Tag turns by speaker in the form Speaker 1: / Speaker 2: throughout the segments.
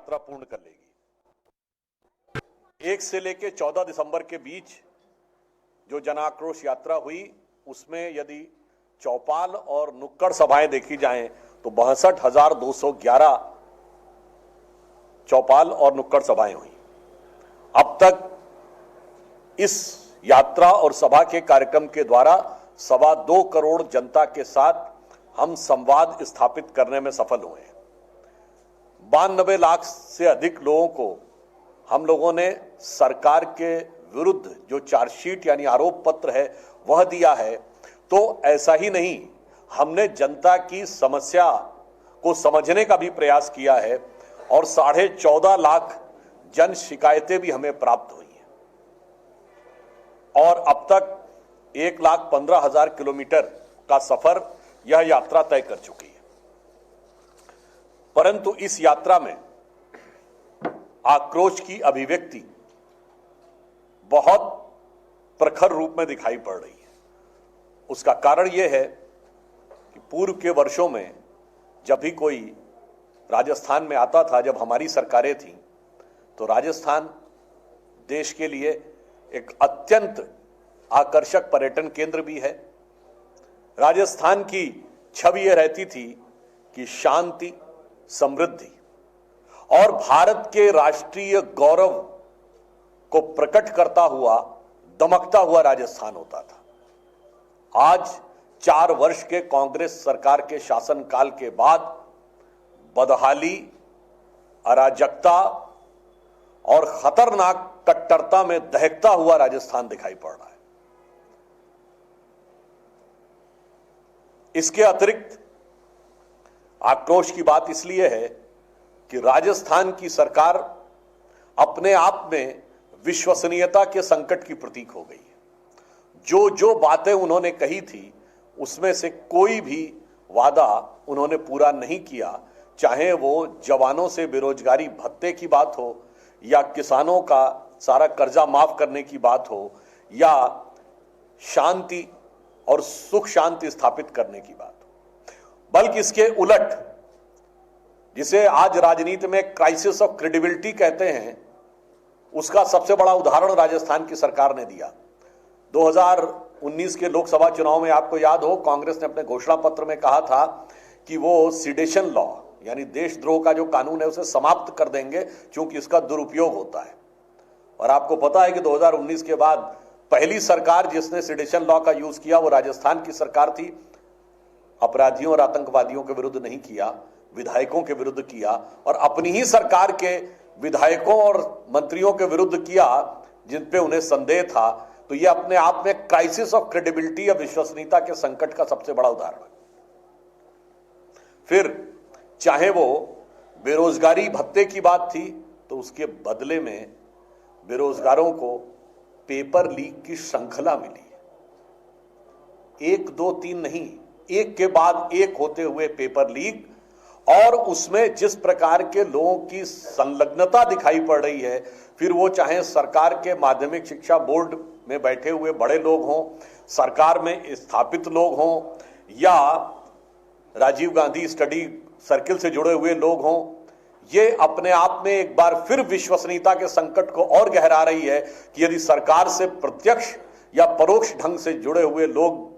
Speaker 1: यात्रा पूर्ण कर लेगी। 1 से लेकर 14 दिसंबर के बीच जो जन आक्रोश यात्रा हुई, उसमें यदि चौपाल और नुक्कड़ सभाएं देखी जाएं तो 62,211 चौपाल और नुक्कड़ सभाएं हुई। अब तक इस यात्रा और सभा के कार्यक्रम के द्वारा 2.25 करोड़ जनता के साथ हम संवाद स्थापित करने में सफल हुए हैं। 92 लाख से अधिक लोगों को हम लोगों ने सरकार के विरुद्ध जो चार्जशीट यानी आरोप पत्र है वह दिया है। तो ऐसा ही नहीं, हमने जनता की समस्या को समझने का भी प्रयास किया है और 14.5 लाख जन शिकायतें भी हमें प्राप्त हुई हैं और अब तक 1,15,000 किलोमीटर का सफर यह यात्रा तय कर चुकी है। परंतु इस यात्रा में आक्रोश की अभिव्यक्ति बहुत प्रखर रूप में दिखाई पड़ रही है। उसका कारण यह है कि पूर्व के वर्षों में जब भी कोई राजस्थान में आता था, जब हमारी सरकारें थीं, तो राजस्थान देश के लिए एक अत्यंत आकर्षक पर्यटन केंद्र भी है। राजस्थान की छवि यह रहती थी कि शांति, समृद्धि और भारत के राष्ट्रीय गौरव को प्रकट करता हुआ, दमकता हुआ राजस्थान होता था। आज 4 वर्ष के कांग्रेस सरकार के शासनकाल के बाद बदहाली, अराजकता और खतरनाक कट्टरता में दहकता हुआ राजस्थान दिखाई पड़ रहा है। इसके अतिरिक्त आक्रोश की बात इसलिए है कि राजस्थान की सरकार अपने आप में विश्वसनीयता के संकट की प्रतीक हो गई है। जो जो बातें उन्होंने कही थी उसमें से कोई भी वादा उन्होंने पूरा नहीं किया, चाहे वो जवानों से बेरोजगारी भत्ते की बात हो या किसानों का सारा कर्जा माफ करने की बात हो या शांति और सुख शांति स्थापित करने की बात हो। बल्कि इसके उलट, जिसे आज राजनीति में क्राइसिस ऑफ क्रेडिबिलिटी कहते हैं, उसका सबसे बड़ा उदाहरण राजस्थान की सरकार ने दिया। 2019 के लोकसभा चुनाव में आपको याद हो, कांग्रेस ने अपने घोषणा पत्र में कहा था कि वो सिडेशन लॉ यानी देशद्रोह का जो कानून है उसे समाप्त कर देंगे क्योंकि इसका दुरुपयोग होता है। और आपको पता है कि 2019 के बाद पहली सरकार जिसने सिडेशन लॉ का यूज किया वो राजस्थान की सरकार थी। अपराधियों और आतंकवादियों के विरुद्ध नहीं किया, विधायकों के विरुद्ध किया और अपनी ही सरकार के विधायकों और मंत्रियों के विरुद्ध किया जिन पे उन्हें संदेह था। तो यह अपने आप में क्राइसिस ऑफ क्रेडिबिलिटी या विश्वसनीयता के संकट का सबसे बड़ा उदाहरण है। फिर चाहे वो बेरोजगारी भत्ते की बात थी, तो उसके बदले में बेरोजगारों को पेपर लीक की श्रृंखला मिली है। 1, 2, 3 नहीं, एक के बाद एक होते हुए पेपर लीक, और उसमें जिस प्रकार के लोगों की संलग्नता दिखाई पड़ रही है, फिर वो चाहे सरकार के माध्यमिक शिक्षा बोर्ड में बैठे हुए बड़े लोग हों, सरकार में स्थापित लोग हों या राजीव गांधी स्टडी सर्किल से जुड़े हुए लोग हों, ये अपने आप में एक बार फिर विश्वसनीयता के संकट को और गहरा रही है कि यदि सरकार से प्रत्यक्ष या परोक्ष ढंग से जुड़े हुए लोग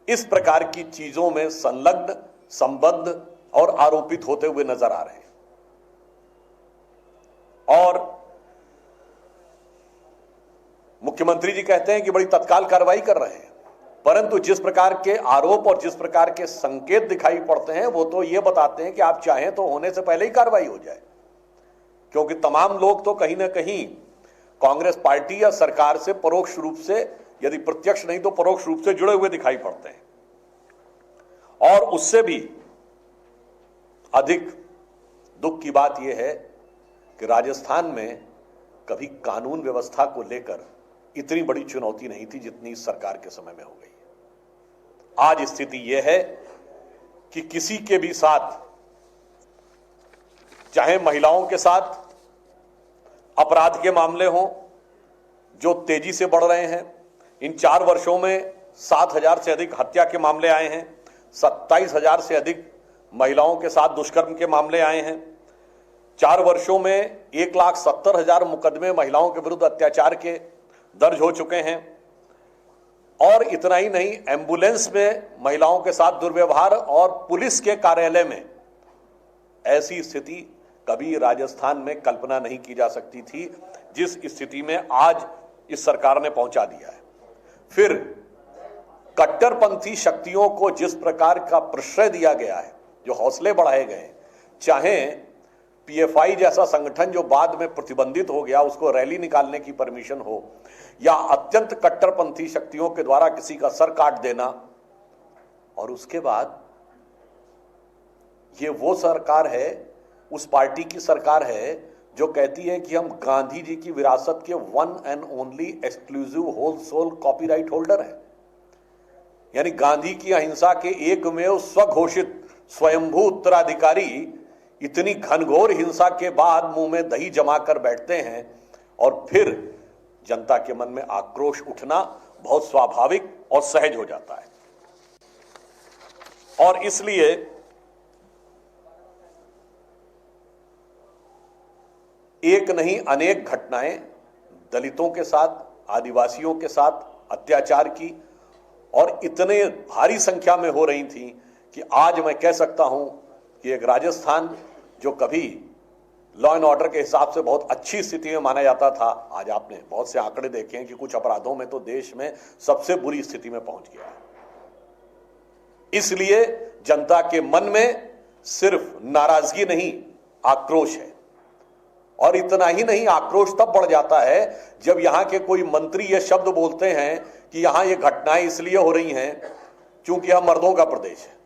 Speaker 1: इस प्रकार की चीजों में संलग्न, संबद्ध और आरोपित होते हुए नजर आ रहे हैं। और मुख्यमंत्री जी कहते हैं कि बड़ी तत्काल कार्रवाई कर रहे हैं, परंतु जिस प्रकार के आरोप और जिस प्रकार के संकेत दिखाई पड़ते हैं वो तो ये बताते हैं कि आप चाहें तो होने से पहले ही कार्रवाई हो जाए, क्योंकि तमाम लोग तो कहीं ना कहीं कांग्रेस पार्टी या सरकार से परोक्ष रूप से, यदि प्रत्यक्ष नहीं तो परोक्ष रूप से जुड़े हुए दिखाई पड़ते हैं। और उससे भी अधिक दुख की बात यह है कि राजस्थान में कभी कानून व्यवस्था को लेकर इतनी बड़ी चुनौती नहीं थी जितनी इस सरकार के समय में हो गई है। आज स्थिति यह है कि किसी के भी साथ, चाहे महिलाओं के साथ अपराध के मामले हों जो तेजी से बढ़ रहे हैं, इन 4 वर्षों में 7,000 से अधिक हत्या के मामले आए हैं, 27,000 से अधिक महिलाओं के साथ दुष्कर्म के मामले आए हैं, 4 वर्षों में 1,70,000 मुकदमे महिलाओं के विरुद्ध अत्याचार के दर्ज हो चुके हैं। और इतना ही नहीं, एम्बुलेंस में महिलाओं के साथ दुर्व्यवहार और पुलिस के कार्यालय में ऐसी स्थिति कभी राजस्थान में कल्पना नहीं की जा सकती थी, जिस स्थिति में आज इस सरकार ने पहुंचा दिया है। फिर कट्टरपंथी शक्तियों को जिस प्रकार का प्रश्रय दिया गया है, जो हौसले बढ़ाए गए, चाहे पीएफआई जैसा संगठन जो बाद में प्रतिबंधित हो गया उसको रैली निकालने की परमिशन हो, या अत्यंत कट्टरपंथी शक्तियों के द्वारा किसी का सर काट देना, और उसके बाद ये वो सरकार है, उस पार्टी की सरकार है जो कहती है कि हम गांधी जी की विरासत के one and only exclusive whole sole copyright holder हैं। यानी गांधी की अहिंसा के एकमेव स्वघोषित स्वयंभू उत्तराधिकारी इतनी घनघोर हिंसा के बाद मुंह में दही जमाकर बैठते हैं, और फिर जनता के मन में आक्रोश उठना बहुत स्वाभाविक और सहज हो जाता है। और इसलिए एक नहीं अनेक घटनाएं दलितों के साथ, आदिवासियों के साथ अत्याचार की और इतने भारी संख्या में हो रही थी कि आज मैं कह सकता हूं कि एक राजस्थान जो कभी लॉ एंड ऑर्डर के हिसाब से बहुत अच्छी स्थिति में माना जाता था, आज आपने बहुत से आंकड़े देखे हैं कि कुछ अपराधों में तो देश में सबसे बुरी स्थिति में पहुंच गया है। इसलिए जनता के मन में सिर्फ नाराजगी नहीं, आक्रोश है। और इतना ही नहीं, आक्रोश तब बढ़ जाता है जब यहां के कोई मंत्री ये शब्द बोलते हैं कि यहां ये घटनाएं इसलिए हो रही हैं क्योंकि यह मर्दों का प्रदेश है,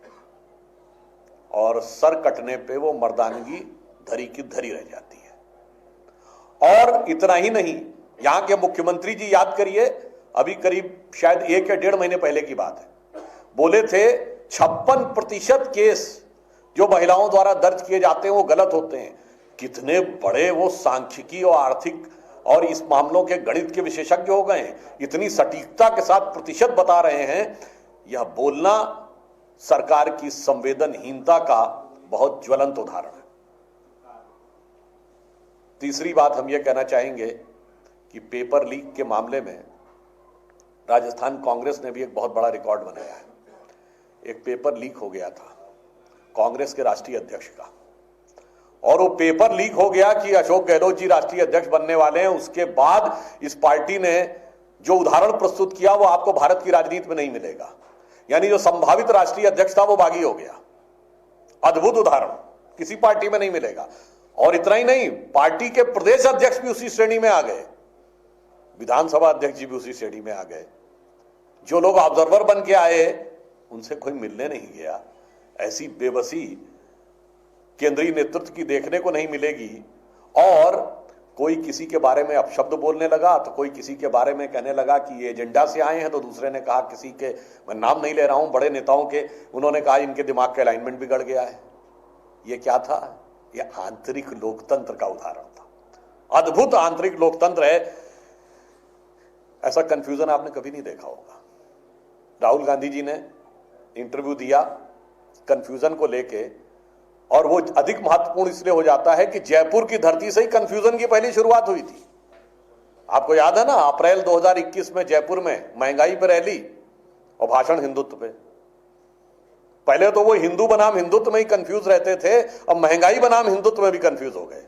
Speaker 1: और सर कटने पे वो मर्दानगी धरी की धरी रह जाती है। और इतना ही नहीं, यहां के मुख्यमंत्री जी याद करिए, अभी करीब शायद 1 या 1.5 महीने पहले की बात है, बोले थे 56% केस जो महिलाओं द्वारा दर्ज किए जाते हैं वो गलत होते हैं। कितने बड़े वो सांख्यिकी और आर्थिक और इस मामलों के गणित के विशेषज्ञ हो गए हैं, इतनी सटीकता के साथ प्रतिशत बता रहे हैं। यह बोलना सरकार की संवेदनहीनता का बहुत ज्वलंत उदाहरण है। तीसरी बात हम यह कहना चाहेंगे कि पेपर लीक के मामले में राजस्थान कांग्रेस ने भी एक बहुत बड़ा रिकॉर्ड बनाया है। एक पेपर लीक हो गया था कांग्रेस के राष्ट्रीय अध्यक्ष का, और वो पेपर लीक हो गया कि अशोक गहलोत जी राष्ट्रीय अध्यक्ष बनने वाले हैं। उसके बाद इस पार्टी ने जो उदाहरण प्रस्तुत किया वो आपको भारत की राजनीति में नहीं मिलेगा। यानी जो संभावित राष्ट्रीय अध्यक्ष था वो बागी हो गया। अद्भुत उदाहरण, किसी पार्टी में नहीं मिलेगा। और इतना ही नहीं, पार्टी के प्रदेश अध्यक्ष भी उसी श्रेणी में आ गए, विधानसभा अध्यक्ष जी भी उसी श्रेणी में आ गए। जो लोग ऑब्जर्वर बन के आए उनसे कोई मिलने नहीं गया। ऐसी बेबसी केंद्रीय नेतृत्व की देखने को नहीं मिलेगी। और कोई किसी के बारे में अपशब्द बोलने लगा तो कोई किसी के बारे में कहने लगा कि ये एजेंडा से आए हैं, तो दूसरे ने कहा किसी के, मैं नाम नहीं ले रहा हूं, बड़े नेताओं के, उन्होंने कहा इनके दिमाग का अलाइनमेंट बिगड़ गया है। ये क्या था? ये आंतरिक लोकतंत्र का उदाहरण था। अद्भुत आंतरिक लोकतंत्र है। ऐसा कंफ्यूजन आपने कभी नहीं देखा होगा। राहुल गांधी जी ने इंटरव्यू दिया कंफ्यूजन को लेके, और वो अधिक महत्वपूर्ण इसलिए हो जाता है कि जयपुर की धरती से ही कंफ्यूजन की पहली शुरुआत हुई थी। आपको याद है ना, अप्रैल 2021 में जयपुर में महंगाई पर रैली और भाषण हिंदुत्व पे। पहले तो वो हिंदू बनाम हिंदुत्व में ही कंफ्यूज रहते थे, अब महंगाई बनाम हिंदुत्व में भी कंफ्यूज हो गए।